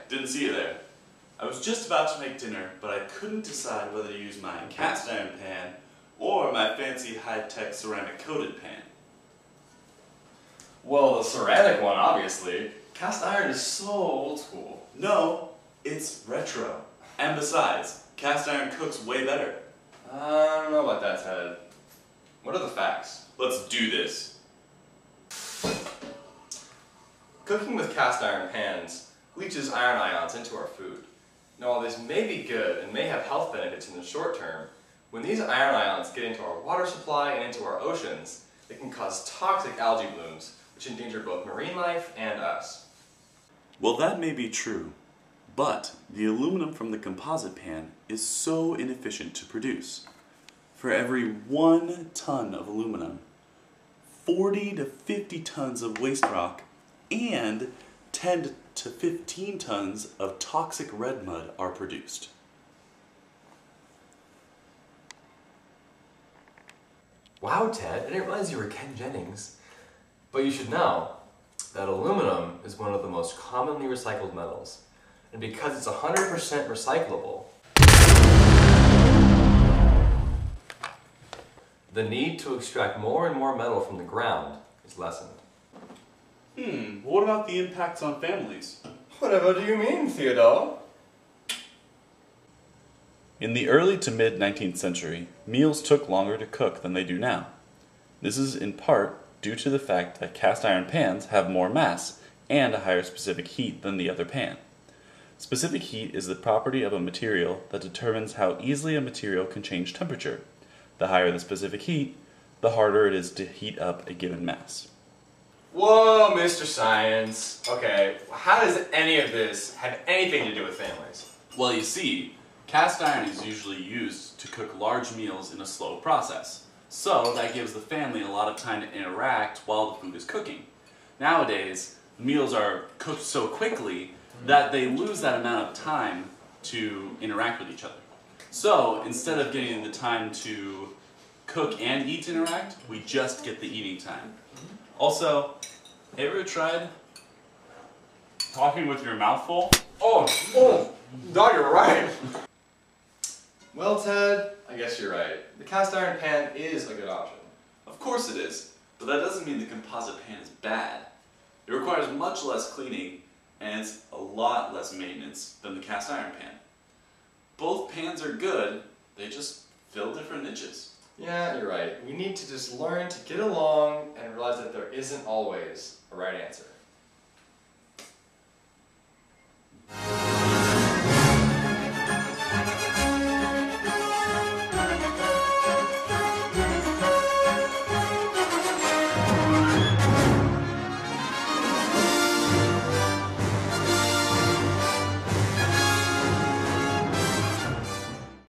didn't see you there. I was just about to make dinner, but I couldn't decide whether to use my cast iron pan or my fancy high-tech ceramic coated pan. Well, the ceramic one, obviously. Cast iron is so old school. No, it's retro. And besides, cast iron cooks way better. I don't know about that, Ted. What are the facts? Let's do this. Cooking with cast iron pans leaches iron ions into our food. Now, while this may be good and may have health benefits in the short term, when these iron ions get into our water supply and into our oceans, they can cause toxic algae blooms, which endanger both marine life and us. Well, that may be true, but the aluminum from the composite pan is so inefficient to produce. For every 1 ton of aluminum, 40 to 50 tons of waste rock and 10 to 15 tons of toxic red mud are produced. Wow, Ted, I didn't realize you were Ken Jennings. But you should know that aluminum is one of the most commonly recycled metals. And because it's 100% recyclable, the need to extract more and more metal from the ground is lessened. What about the impacts on families? Whatever do you mean, Theodore? In the early to mid 19th century, meals took longer to cook than they do now. This is in part due to the fact that cast iron pans have more mass and a higher specific heat than the other pan. Specific heat is the property of a material that determines how easily a material can change temperature. The higher the specific heat, the harder it is to heat up a given mass. Whoa, Mr. Science. Okay, how does any of this have anything to do with families? Well, you see, cast iron is usually used to cook large meals in a slow process. So that gives the family a lot of time to interact while the food is cooking. Nowadays, meals are cooked so quickly that they lose that amount of time to interact with each other. So instead of getting the time to cook and eat to interact, we just get the eating time. Also, have you ever tried talking with your mouth full? Oh, no, you're right. Well, Ted, I guess you're right. The cast iron pan is a good option. Of course it is, but that doesn't mean the composite pan is bad. It requires much less cleaning and it's a lot less maintenance than the cast iron pan. Both pans are good, they just fill different niches. Yeah, you're right. We need to just learn to get along and realize that there isn't always a right answer.